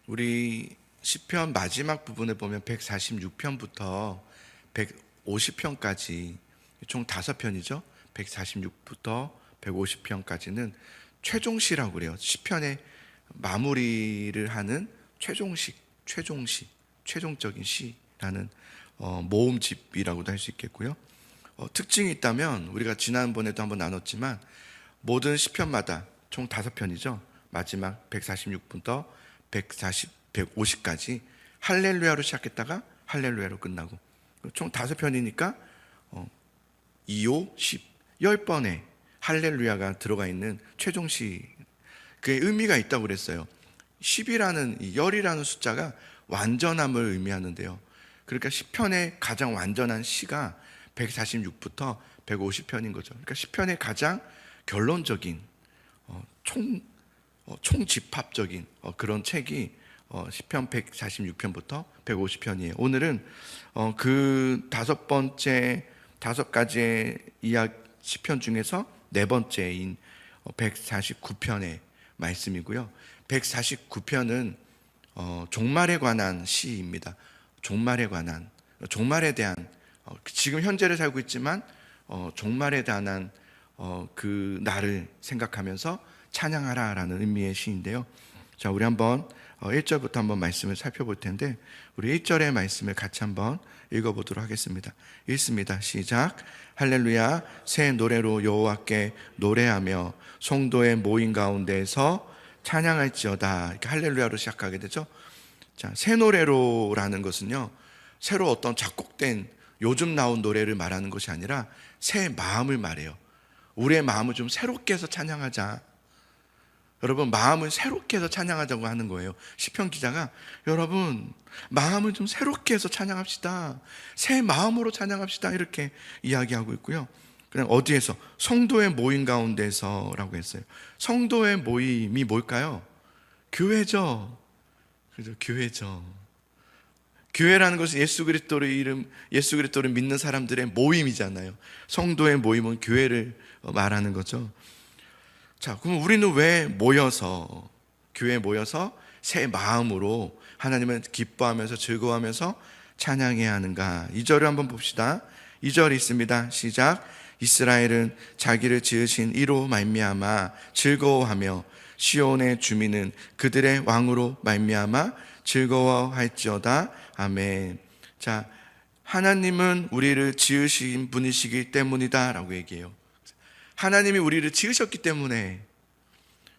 우리 시편 마지막 부분에 보면 146편부터 150편까지 총 5편이죠. 146부터 150편까지는 최종시라고 그래요. 시편의 마무리를 하는 최종적인 시라는 모음집이라고도 할 수 있겠고요. 특징이 있다면 우리가 지난번에도 한번 나눴지만 모든 시편마다 총 5편이죠. 마지막 146부터 150까지 할렐루야로 시작했다가 할렐루야로 끝나고 총 5편이니까 2, 5, 10, 10번의 할렐루야가 들어가 있는 최종시, 그의 의미가 있다고 그랬어요. 10이라는 이 열이라는 숫자가 완전함을 의미하는데요. 그러니까 시편의 가장 완전한 시가 146부터 150편인 거죠. 그러니까 시편의 가장 결론적인 총집합적인 그런 책이 시편 146편부터 150편이에요. 오늘은 그 5가지의 시편 중에서 4번째인 149편의 말씀이고요. 149편은 종말에 관한 시입니다. 종말에 대한 지금 현재를 살고 있지만 종말에 대한 그 날을 생각하면서 찬양하라라는 의미의 시인데요. 자, 우리 한번 1절부터 한번 말씀을 살펴볼 텐데 우리 1절의 말씀을 같이 한번 읽어보도록 하겠습니다. 읽습니다. 시작. 할렐루야, 새 노래로 여호와께 노래하며 성도의 모임 가운데에서 찬양할지어다. 이렇게 할렐루야로 시작하게 되죠. 자, 새 노래로라는 것은요, 새로 어떤 작곡된 요즘 나온 노래를 말하는 것이 아니라 새 마음을 말해요. 우리의 마음을 좀 새롭게 해서 찬양하자. 여러분, 마음을 새롭게 해서 찬양하자고 하는 거예요. 시편 기자가 여러분 마음을 좀 새롭게 해서 찬양합시다. 새 마음으로 찬양합시다. 이렇게 이야기하고 있고요. 그냥 어디에서? 성도의 모임 가운데서라고 했어요. 성도의 모임이 뭘까요? 교회죠. 그죠? 교회죠. 교회라는 것은 예수 그리스도를 믿는 사람들의 모임이잖아요. 성도의 모임은 교회를 말하는 거죠. 자, 그럼 우리는 왜 교회에 모여서 새 마음으로 하나님을 기뻐하면서 즐거워하면서 찬양해야 하는가? 2절을 한번 봅시다. 2절 있습니다. 시작. 이스라엘은 자기를 지으신 이로 말미암아 즐거워하며 시온의 주민은 그들의 왕으로 말미암아 즐거워할지어다. 아멘. 자, 하나님은 우리를 지으신 분이시기 때문이다 라고 얘기해요. 하나님이 우리를 지으셨기 때문에.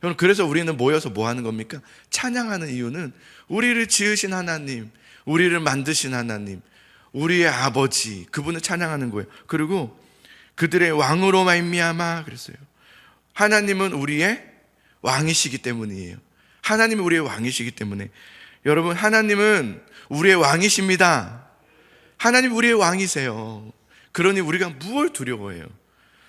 여러분, 그래서 우리는 모여서 뭐 하는 겁니까? 찬양하는 이유는 우리를 지으신 하나님, 우리를 만드신 하나님, 우리의 아버지, 그분을 찬양하는 거예요. 그리고 그들의 왕으로 말미암아 그랬어요. 하나님은 우리의 왕이시기 때문이에요. 하나님이 우리의 왕이시기 때문에. 여러분, 하나님은 우리의 왕이십니다. 하나님 우리의 왕이세요. 그러니 우리가 무엇을 두려워해요?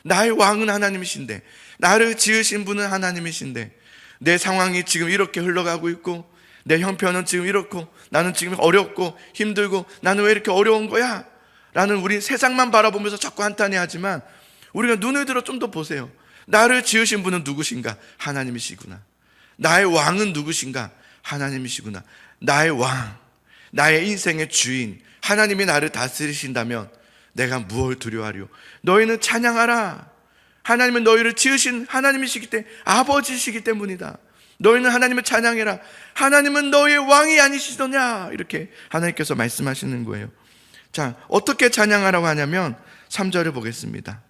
나의 왕은 하나님이신데, 나를 지으신 분은 하나님이신데, 내 상황이 지금 이렇게 흘러가고 있고, 내 형편은 지금 이렇고, 나는 지금 어렵고 힘들고, 나는 왜 이렇게 어려운 거야? 라는 우리 세상만 바라보면서 자꾸 한탄해하지만, 우리가 눈을 들어 좀 더 보세요. 나를 지으신 분은 누구신가? 하나님이시구나. 나의 왕은 누구신가? 하나님이시구나. 나의 왕, 나의 인생의 주인, 하나님이 나를 다스리신다면 내가 무엇을 두려워하리요? 너희는 찬양하라. 하나님은 너희를 지으신 하나님이시기 때문에, 아버지시기 때문이다. 너희는 하나님을 찬양해라. 하나님은 너희의 왕이 아니시더냐? 이렇게 하나님께서 말씀하시는 거예요. 자, 어떻게 찬양하라고 하냐면 3절을 보겠습니다.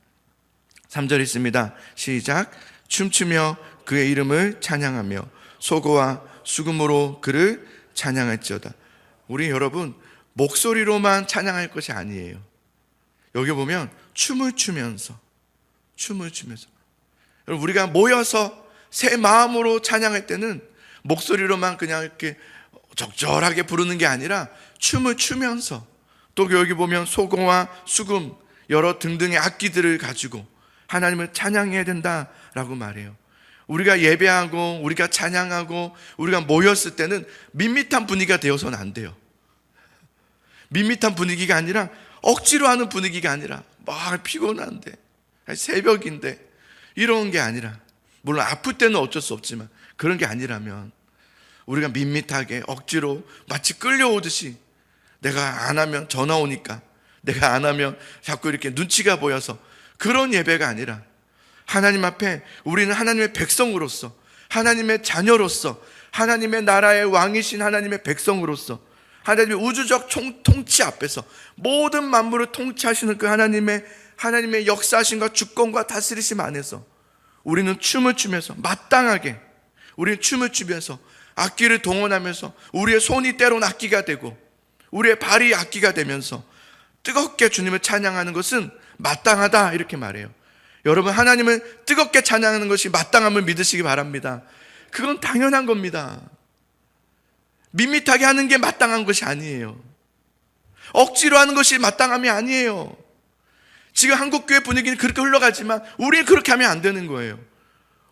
3절 있습니다. 시작. 춤추며 그의 이름을 찬양하며 소고와 수금으로 그를 찬양할지어다. 우리 여러분, 목소리로만 찬양할 것이 아니에요. 여기 보면 춤을 추면서 여러분, 우리가 모여서 새 마음으로 찬양할 때는 목소리로만 그냥 이렇게 적절하게 부르는 게 아니라 춤을 추면서, 또 여기 보면 소고와 수금, 여러 등등의 악기들을 가지고 하나님을 찬양해야 된다라고 말해요. 우리가 예배하고 우리가 찬양하고 우리가 모였을 때는 밋밋한 분위기가 되어서는 안 돼요. 밋밋한 분위기가 아니라, 억지로 하는 분위기가 아니라, 막 피곤한데, 새벽인데, 이런 게 아니라, 물론 아플 때는 어쩔 수 없지만 그런 게 아니라면 우리가 밋밋하게 억지로 마치 끌려오듯이 내가 안 하면 전화 오니까, 내가 안 하면 자꾸 이렇게 눈치가 보여서, 그런 예배가 아니라 하나님 앞에 우리는 하나님의 백성으로서, 하나님의 자녀로서, 하나님의 나라의 왕이신 하나님의 백성으로서, 하나님의 우주적 통치 앞에서 모든 만물을 통치하시는 그 하나님의 역사하심과 주권과 다스리심 안에서 우리는 춤을 추면서 마땅하게, 우리는 춤을 추면서 악기를 동원하면서 우리의 손이 때로는 악기가 되고 우리의 발이 악기가 되면서 뜨겁게 주님을 찬양하는 것은 마땅하다, 이렇게 말해요. 여러분, 하나님을 뜨겁게 찬양하는 것이 마땅함을 믿으시기 바랍니다. 그건 당연한 겁니다. 밋밋하게 하는 게 마땅한 것이 아니에요. 억지로 하는 것이 마땅함이 아니에요. 지금 한국교회 분위기는 그렇게 흘러가지만 우리는 그렇게 하면 안 되는 거예요.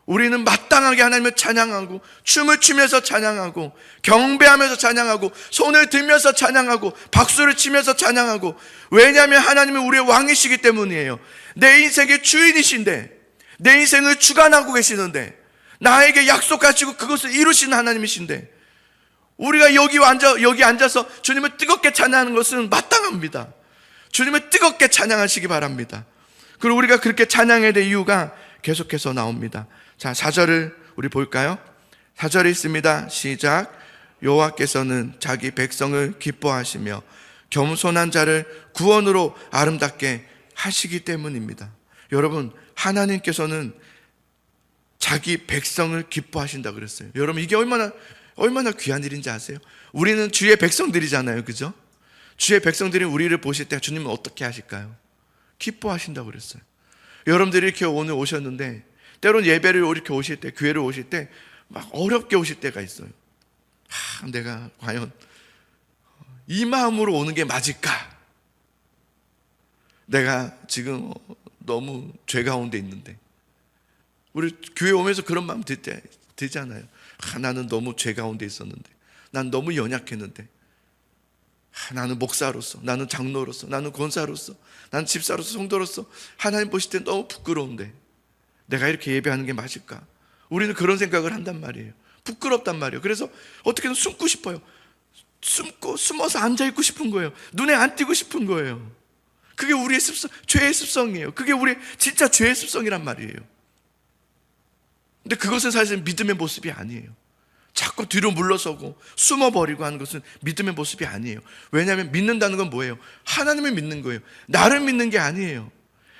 우리는 마땅하게 하나님을 찬양하고 춤을 추면서 찬양하고 경배하면서 찬양하고 손을 들면서 찬양하고 박수를 치면서 찬양하고, 왜냐하면 하나님은 우리의 왕이시기 때문이에요. 내 인생의 주인이신데, 내 인생을 주관하고 계시는데, 나에게 약속하시고 그것을 이루시는 하나님이신데, 우리가 여기 앉아서 주님을 뜨겁게 찬양하는 것은 마땅합니다. 주님을 뜨겁게 찬양하시기 바랍니다. 그리고 우리가 그렇게 찬양해야 될 이유가 계속해서 나옵니다. 자, 4절을 우리 볼까요? 4절에 있습니다. 시작. 여호와께서는 자기 백성을 기뻐하시며 겸손한 자를 구원으로 아름답게 하시기 때문입니다. 여러분, 하나님께서는 자기 백성을 기뻐하신다 그랬어요. 여러분, 이게 얼마나 귀한 일인지 아세요? 우리는 주의 백성들이잖아요, 그죠? 주의 백성들이 우리를 보실 때 주님은 어떻게 하실까요? 기뻐하신다고 그랬어요. 여러분들이 이렇게 오늘 오셨는데, 때로는 예배를 이렇게 오실 때, 교회를 오실 때 막 어렵게 오실 때가 있어요. 내가 과연 이 마음으로 오는 게 맞을까? 내가 지금 너무 죄 가운데 있는데. 우리 교회 오면서 그런 마음 들잖아요. 나는 너무 죄 가운데 있었는데, 난 너무 연약했는데, 나는 목사로서, 나는 장로로서, 나는 권사로서, 나는 집사로서, 성도로서 하나님 보실 때 너무 부끄러운데 내가 이렇게 예배하는 게 맞을까? 우리는 그런 생각을 한단 말이에요. 부끄럽단 말이에요. 그래서 어떻게든 숨고 싶어요. 숨어서 앉아있고 싶은 거예요. 눈에 안 띄고 싶은 거예요. 그게 우리의 죄의 습성이에요. 그게 우리의 진짜 죄의 습성이란 말이에요. 근데 그것은 사실 믿음의 모습이 아니에요. 자꾸 뒤로 물러서고 숨어버리고 하는 것은 믿음의 모습이 아니에요. 왜냐하면 믿는다는 건 뭐예요? 하나님을 믿는 거예요. 나를 믿는 게 아니에요.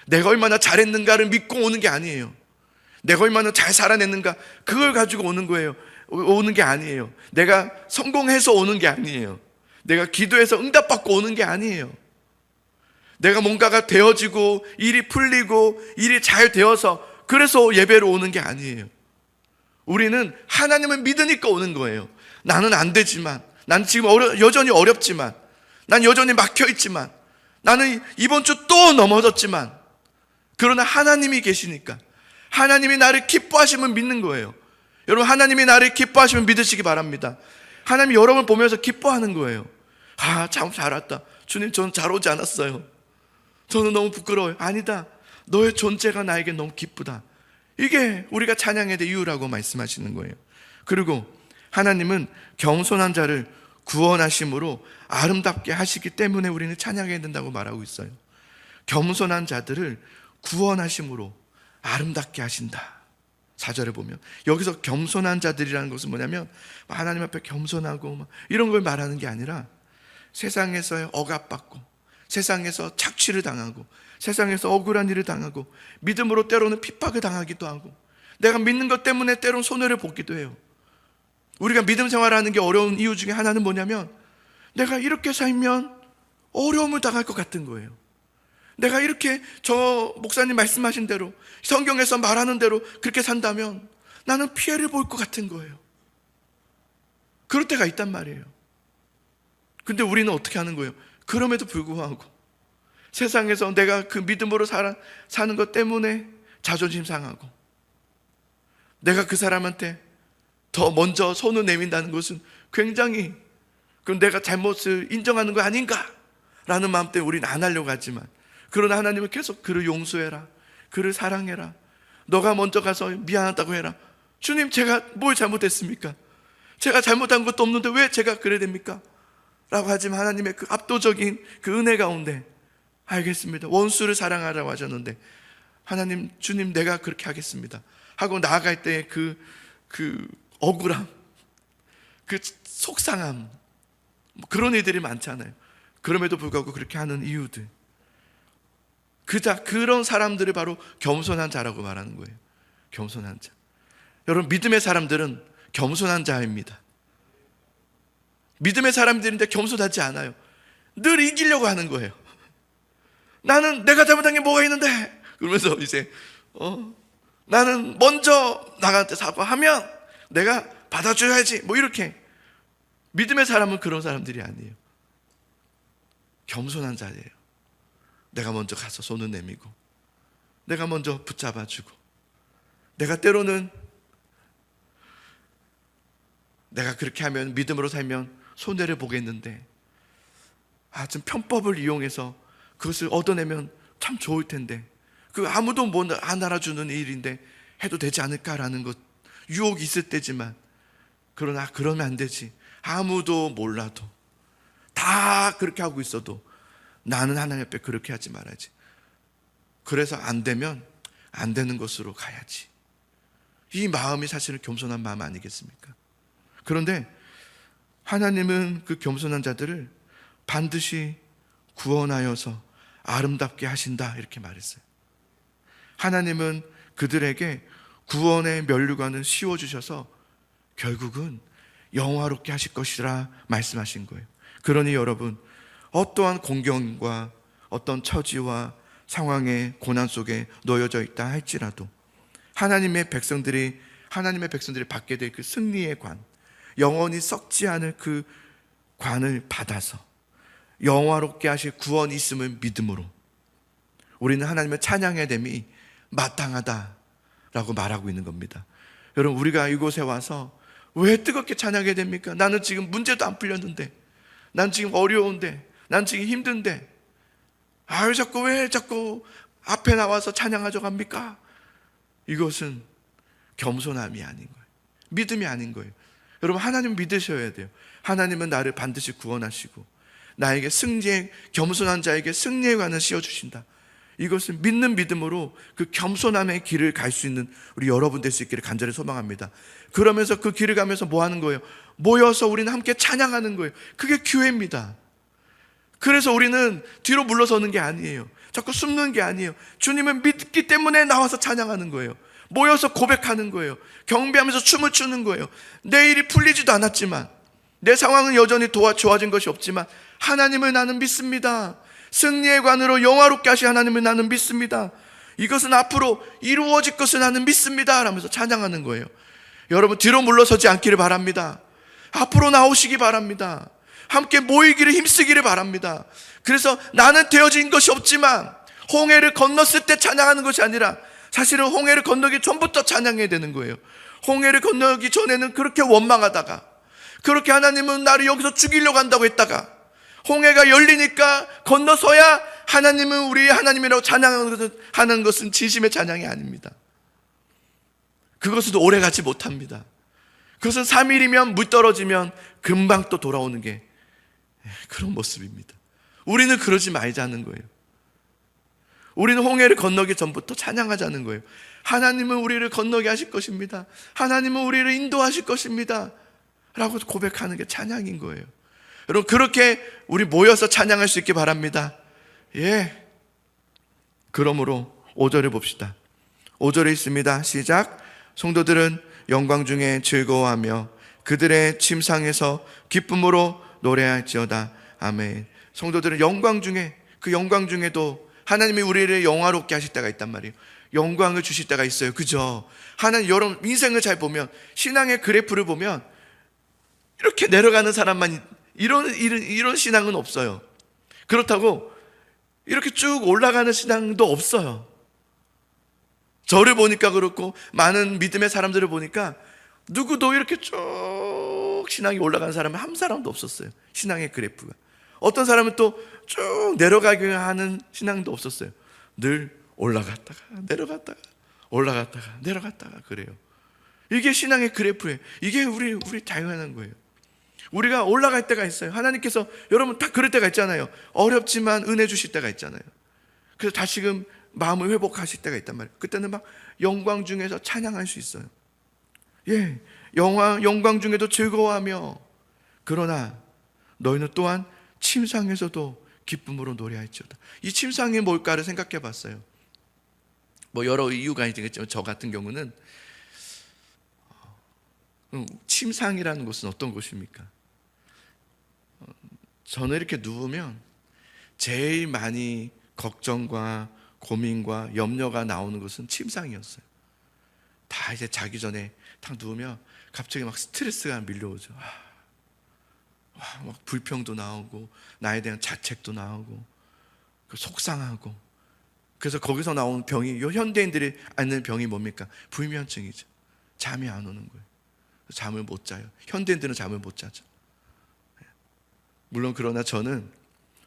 내가 얼마나 잘했는가를 믿고 오는 게 아니에요. 내가 얼마나 잘 살아냈는가, 그걸 가지고 오는 게 아니에요. 내가 성공해서 오는 게 아니에요. 내가 기도해서 응답받고 오는 게 아니에요. 내가 뭔가가 되어지고 일이 풀리고 일이 잘 되어서 그래서 예배로 오는 게 아니에요. 우리는 하나님을 믿으니까 오는 거예요. 나는 안 되지만, 난 지금 여전히 어렵지만, 난 여전히 막혀있지만, 나는 이번 주 또 넘어졌지만, 그러나 하나님이 계시니까, 하나님이 나를 기뻐하시면 믿는 거예요. 여러분, 하나님이 나를 기뻐하시면 믿으시기 바랍니다. 하나님이 여러분을 보면서 기뻐하는 거예요. 참 잘 왔다. 주님, 저는 잘 오지 않았어요. 저는 너무 부끄러워요. 아니다. 너의 존재가 나에게 너무 기쁘다. 이게 우리가 찬양해야 될 이유라고 말씀하시는 거예요. 그리고 하나님은 겸손한 자를 구원하심으로 아름답게 하시기 때문에 우리는 찬양해야 된다고 말하고 있어요. 겸손한 자들을 구원하심으로 아름답게 하신다. 4절에 보면 여기서 겸손한 자들이라는 것은 뭐냐면 하나님 앞에 겸손하고 이런 걸 말하는 게 아니라 세상에서 억압받고, 세상에서 착취를 당하고, 세상에서 억울한 일을 당하고, 믿음으로 때로는 핍박을 당하기도 하고, 내가 믿는 것 때문에 때로는 손해를 보기도 해요. 우리가 믿음 생활하는 게 어려운 이유 중에 하나는 뭐냐면 내가 이렇게 살면 어려움을 당할 것 같은 거예요. 내가 이렇게 저 목사님 말씀하신 대로, 성경에서 말하는 대로 그렇게 산다면 나는 피해를 볼 것 같은 거예요. 그럴 때가 있단 말이에요. 근데 우리는 어떻게 하는 거예요? 그럼에도 불구하고 세상에서 내가 그 믿음으로 사는 것 때문에 자존심 상하고, 내가 그 사람한테 더 먼저 손을 내민다는 것은 굉장히, 그럼 내가 잘못을 인정하는 거 아닌가? 라는 마음 때문에 우리는 안 하려고 하지만, 그러나 하나님은 계속 그를 용서해라, 그를 사랑해라, 너가 먼저 가서 미안하다고 해라. 주님, 제가 뭘 잘못했습니까? 제가 잘못한 것도 없는데 왜 제가 그래야 됩니까? 라고 하지만 하나님의 그 압도적인 그 은혜 가운데 알겠습니다. 원수를 사랑하라고 하셨는데 하나님, 주님, 내가 그렇게 하겠습니다 하고 나아갈 때 그 억울함, 그 속상함, 그런 일들이 많잖아요. 그럼에도 불구하고 그렇게 하는 이유들, 그런 사람들을 바로 겸손한 자라고 말하는 거예요. 겸손한 자. 여러분, 믿음의 사람들은 겸손한 자입니다. 믿음의 사람들인데 겸손하지 않아요. 늘 이기려고 하는 거예요. 나는 내가 잘못한 게 뭐가 있는데, 그러면서 이제 나는 먼저 나한테 사과하면 내가 받아줘야지, 뭐 이렇게. 믿음의 사람은 그런 사람들이 아니에요. 겸손한 자예요. 내가 먼저 가서 손을 내밀고, 내가 먼저 붙잡아주고, 내가 때로는 내가 그렇게 하면, 믿음으로 살면 손해를 보겠는데, 좀 편법을 이용해서 그것을 얻어내면 참 좋을 텐데, 그 아무도 안 알아주는 일인데 해도 되지 않을까라는 것, 유혹이 있을 때지만, 그러나 그러면 안 되지. 아무도 몰라도, 다 그렇게 하고 있어도 나는 하나님 앞에 그렇게 하지 말아야지. 그래서 안 되면 안 되는 것으로 가야지. 이 마음이 사실은 겸손한 마음 아니겠습니까? 그런데 하나님은 그 겸손한 자들을 반드시 구원하여서 아름답게 하신다, 이렇게 말했어요. 하나님은 그들에게 구원의 면류관을 씌워주셔서 결국은 영화롭게 하실 것이라 말씀하신 거예요. 그러니 여러분, 어떠한 공경과 어떤 처지와 상황의 고난 속에 놓여져 있다 할지라도 하나님의 백성들이 받게 될 그 승리의 관, 영원히 썩지 않을 그 관을 받아서 영화롭게 하실 구원이 있음을 믿음으로 우리는 하나님을 찬양해야 됨이 마땅하다라고 말하고 있는 겁니다. 여러분, 우리가 이곳에 와서 왜 뜨겁게 찬양해야 됩니까? 나는 지금 문제도 안 풀렸는데, 난 지금 어려운데, 난 지금 힘든데, 왜 자꾸 앞에 나와서 찬양하자고 합니까? 이것은 겸손함이 아닌 거예요. 믿음이 아닌 거예요. 여러분, 하나님 믿으셔야 돼요. 하나님은 나를 반드시 구원하시고 나에게 겸손한 자에게 승리의 관을 씌워주신다. 이것을 믿는 믿음으로 그 겸손함의 길을 갈 수 있는 우리 여러분 될 수 있기를 간절히 소망합니다. 그러면서 그 길을 가면서 뭐 하는 거예요? 모여서 우리는 함께 찬양하는 거예요. 그게 교회입니다. 그래서 우리는 뒤로 물러서는 게 아니에요. 자꾸 숨는 게 아니에요. 주님을 믿기 때문에 나와서 찬양하는 거예요. 모여서 고백하는 거예요. 경배하면서 춤을 추는 거예요. 내 일이 풀리지도 않았지만, 내 상황은 여전히 좋아진 것이 없지만 하나님을 나는 믿습니다. 승리의 관으로 영화롭게 하신 하나님을 나는 믿습니다. 이것은 앞으로 이루어질 것을 나는 믿습니다 라면서 찬양하는 거예요. 여러분, 뒤로 물러서지 않기를 바랍니다. 앞으로 나오시기 바랍니다. 함께 모이기를 힘쓰기를 바랍니다. 그래서 나는 되어진 것이 없지만 홍해를 건넜을 때 찬양하는 것이 아니라 사실은 홍해를 건너기 전부터 찬양해야 되는 거예요. 홍해를 건너기 전에는 그렇게 원망하다가, 그렇게 하나님은 나를 여기서 죽이려고 한다고 했다가 홍해가 열리니까 건너서야 하나님은 우리의 하나님이라고 찬양하는 것은 진심의 찬양이 아닙니다. 그것은 오래가지 못합니다. 그것은 3일이면 물 떨어지면 금방 또 돌아오는 게 그런 모습입니다. 우리는 그러지 말자는 거예요. 우리는 홍해를 건너기 전부터 찬양하자는 거예요. 하나님은 우리를 건너게 하실 것입니다. 하나님은 우리를 인도하실 것입니다 라고 고백하는 게 찬양인 거예요. 여러분, 그렇게 우리 모여서 찬양할 수 있기 바랍니다. 예. 그러므로 5절을 봅시다. 5절에 있습니다. 시작. 성도들은 영광 중에 즐거워하며 그들의 침상에서 기쁨으로 노래할지어다. 아멘. 성도들은 영광 중에, 그 영광 중에도 하나님이 우리를 영화롭게 하실 때가 있단 말이에요. 영광을 주실 때가 있어요. 그죠? 하나님, 여러분 인생을 잘 보면, 신앙의 그래프를 보면 이렇게 내려가는 사람만, 이런 신앙은 없어요. 그렇다고 이렇게 쭉 올라가는 신앙도 없어요. 저를 보니까 그렇고 많은 믿음의 사람들을 보니까 누구도 이렇게 쭉 신앙이 올라가는 사람은 한 사람도 없었어요. 신앙의 그래프가. 어떤 사람은 또 쭉 내려가게 하는 신앙도 없었어요. 늘 올라갔다가 내려갔다가 올라갔다가 내려갔다가 그래요. 이게 신앙의 그래프예요. 이게 우리 당연한 거예요. 우리가 올라갈 때가 있어요. 하나님께서 여러분 다 그럴 때가 있잖아요. 어렵지만 은혜 주실 때가 있잖아요. 그래서 다시금 마음을 회복하실 때가 있단 말이에요. 그때는 막 영광 중에서 찬양할 수 있어요. 예, 영광 중에도 즐거워하며, 그러나 너희는 또한 침상에서도 기쁨으로 노래할지어다. 이 침상이 뭘까를 생각해 봤어요. 뭐 여러 이유가 있겠지만 저 같은 경우는 침상이라는 곳은 어떤 곳입니까? 저는 이렇게 누우면 제일 많이 걱정과 고민과 염려가 나오는 곳은 침상이었어요. 다 이제 자기 전에 딱 누우면 갑자기 막 스트레스가 밀려오죠. 막 불평도 나오고 나에 대한 자책도 나오고 속상하고. 그래서 거기서 나오는 병이, 현대인들이 앓는 병이 뭡니까? 불면증이죠. 잠이 안 오는 거예요. 잠을 못 자요. 현대인들은 잠을 못 자죠. 물론 그러나 저는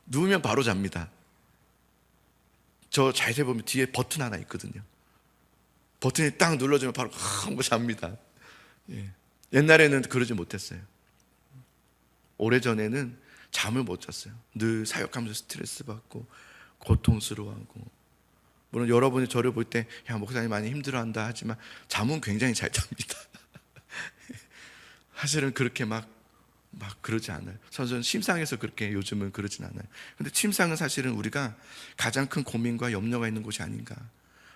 누우면 바로 잡니다. 저 자세히 보면 뒤에 버튼 하나 있거든요. 버튼이 딱 눌러주면 바로 하고 잡니다. 예. 옛날에는 그러지 못했어요. 오래전에는 잠을 못 잤어요. 늘 사역하면서 스트레스 받고 고통스러워하고. 물론 여러분이 저를 볼 때 야, 목사님 많이 힘들어한다 하지만 잠은 굉장히 잘 잡니다. 사실은 그렇게 막 그러지 않아요. 저는 침상에서 그렇게 요즘은 그러진 않아요. 근데 침상은 사실은 우리가 가장 큰 고민과 염려가 있는 곳이 아닌가.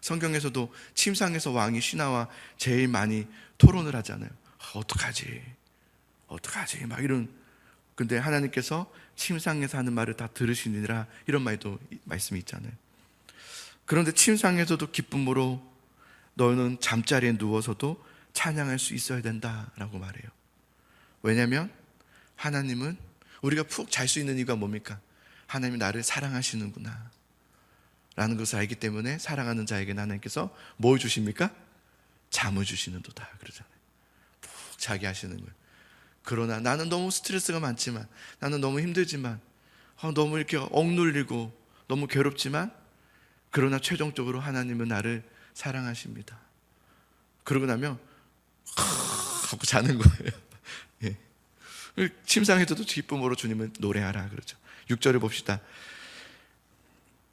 성경에서도 침상에서 왕이 쉬나와 제일 많이 토론을 하잖아요. 어떡하지 막 이런. 근데 하나님께서 침상에서 하는 말을 다 들으시니라, 이런 말씀이 있잖아요. 그런데 침상에서도 기쁨으로 너는 잠자리에 누워서도 찬양할 수 있어야 된다라고 말해요. 왜냐하면 하나님은, 우리가 푹 잘 수 있는 이유가 뭡니까? 하나님이 나를 사랑하시는구나 라는 것을 알기 때문에 사랑하는 자에게 하나님께서 뭘 주십니까? 잠을 주시는도다 그러잖아요. 푹 자게 하시는 거예요. 그러나 나는 너무 스트레스가 많지만, 나는 너무 힘들지만, 너무 이렇게 억눌리고 너무 괴롭지만, 그러나 최종적으로 하나님은 나를 사랑하십니다. 그러고 나면 하고 자는 거예요. 예. 침상에서도 기쁨으로 주님을 노래하라 그러죠. 6절을 봅시다.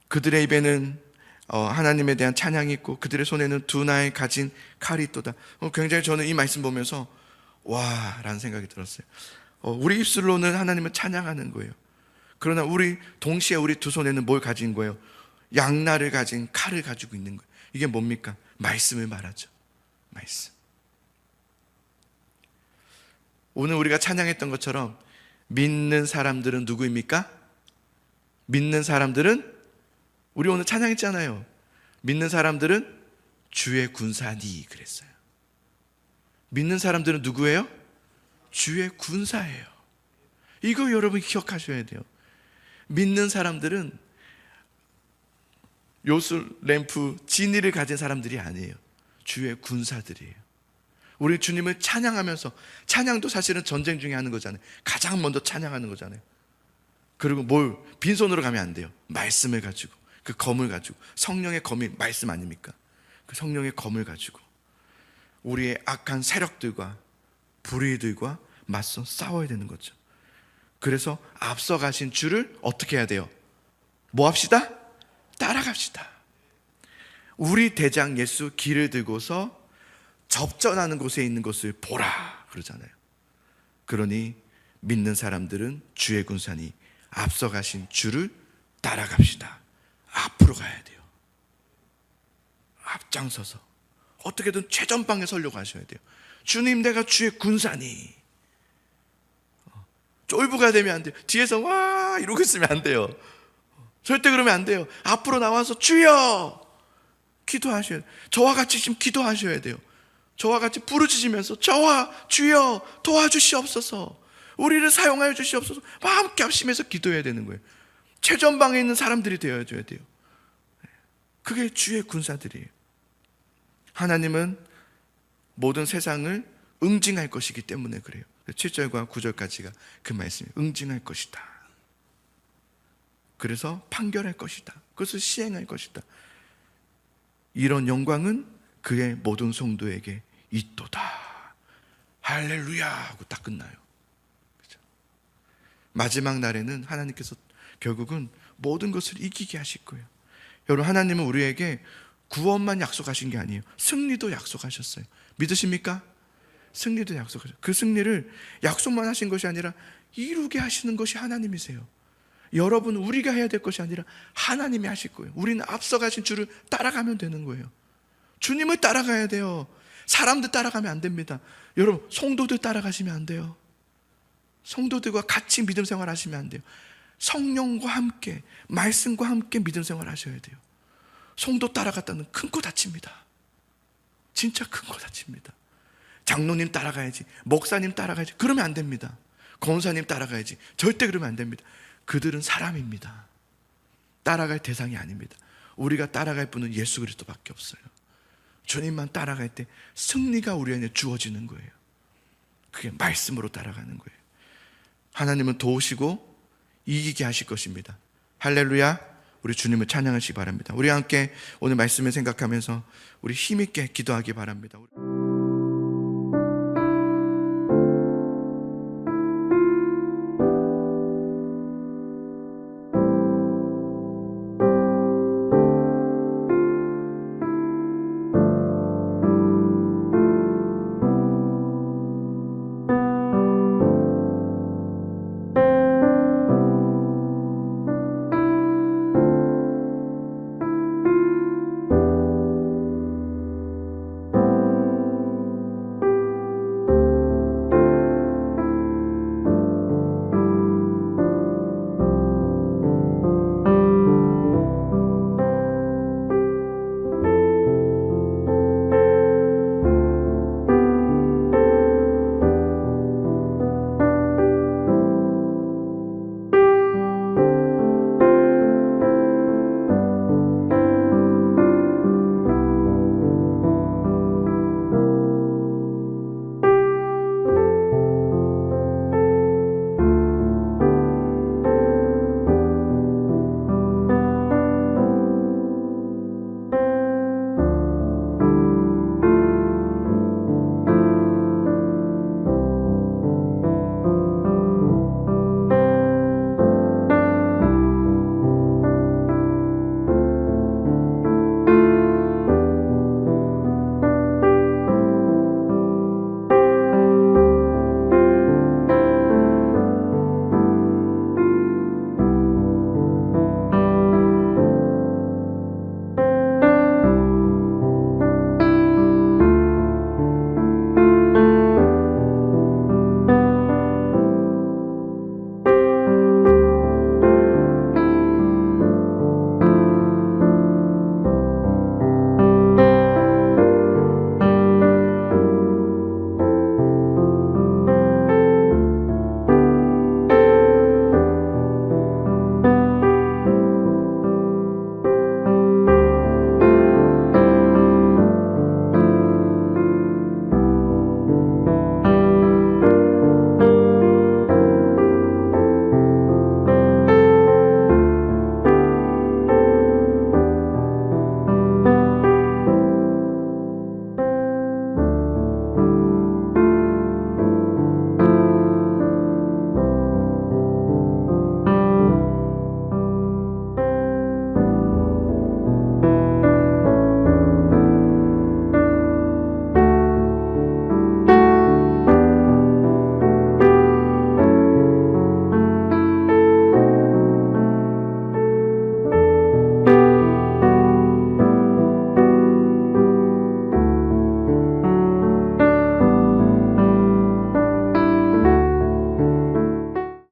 그들의 입에는 하나님에 대한 찬양이 있고 그들의 손에는 두 나의 가진 칼이 있도다. 굉장히 저는 이 말씀 보면서 와 라는 생각이 들었어요. 우리 입술로는 하나님을 찬양하는 거예요. 그러나 동시에 우리 두 손에는 뭘 가진 거예요? 양날을 가진 칼을 가지고 있는 거예요. 이게 뭡니까? 말씀을 말하죠. 말씀. 오늘 우리가 찬양했던 것처럼 믿는 사람들은 누구입니까? 믿는 사람들은, 우리 오늘 찬양했잖아요. 믿는 사람들은 주의 군사니 그랬어요. 믿는 사람들은 누구예요? 주의 군사예요. 이거 여러분 기억하셔야 돼요. 믿는 사람들은 요술, 램프, 진리를 가진 사람들이 아니에요. 주의 군사들이에요. 우리 주님을 찬양하면서, 찬양도 사실은 전쟁 중에 하는 거잖아요. 가장 먼저 찬양하는 거잖아요. 그리고 빈손으로 가면 안 돼요. 말씀을 가지고, 그 검을 가지고, 성령의 검이 말씀 아닙니까? 그 성령의 검을 가지고 우리의 악한 세력들과 불의들과 맞서 싸워야 되는 거죠. 그래서 앞서가신 주를 어떻게 해야 돼요? 뭐 합시다? 따라갑시다. 우리 대장 예수 길을 들고서 접전하는 곳에 있는 것을 보라 그러잖아요. 그러니 믿는 사람들은 주의 군사니 앞서가신 주를 따라갑시다. 앞으로 가야 돼요. 앞장서서 어떻게든 최전방에 서려고 하셔야 돼요. 주님, 내가 주의 군사니. 쫄부가 되면 안 돼요. 뒤에서 와 이러고 있으면 안 돼요. 절대 그러면 안 돼요. 앞으로 나와서 주여 기도하셔야 돼요. 저와 같이 지금 기도하셔야 돼요. 저와 같이 부르짖으면서 주여 도와주시옵소서, 우리를 사용하여 주시옵소서, 함께 합심해서 기도해야 되는 거예요. 최전방에 있는 사람들이 되어줘야 돼요. 그게 주의 군사들이에요. 하나님은 모든 세상을 응징할 것이기 때문에 그래요. 7절과 9절까지가 그 말씀이에요. 응징할 것이다. 그래서 판결할 것이다. 그것을 시행할 것이다. 이런 영광은 그의 모든 성도에게 있도다. 할렐루야 하고 딱 끝나요. 그렇죠? 마지막 날에는 하나님께서 결국은 모든 것을 이기게 하실 거예요. 여러분, 하나님은 우리에게 구원만 약속하신 게 아니에요. 승리도 약속하셨어요. 믿으십니까? 승리도 약속하셨어요. 그 승리를 약속만 하신 것이 아니라 이루게 하시는 것이 하나님이세요. 여러분, 우리가 해야 될 것이 아니라 하나님이 하실 거예요. 우리는 앞서가신 주를 따라가면 되는 거예요. 주님을 따라가야 돼요. 사람들 따라가면 안 됩니다. 여러분, 성도들 따라가시면 안 돼요. 성도들과 같이 믿음 생활 하시면 안 돼요. 성령과 함께, 말씀과 함께 믿음 생활 하셔야 돼요. 성도 따라갔다는 큰 거 다칩니다. 진짜 큰 거 다칩니다. 장로님 따라가야지, 목사님 따라가야지, 그러면 안 됩니다. 권사님 따라가야지, 절대 그러면 안 됩니다. 그들은 사람입니다. 따라갈 대상이 아닙니다. 우리가 따라갈 분은 예수 그리스도밖에 없어요. 주님만 따라갈 때 승리가 우리 안에 주어지는 거예요. 그게 말씀으로 따라가는 거예요. 하나님은 도우시고 이기게 하실 것입니다. 할렐루야. 우리 주님을 찬양하시기 바랍니다. 우리 함께 오늘 말씀을 생각하면서 우리 힘있게 기도하기 바랍니다.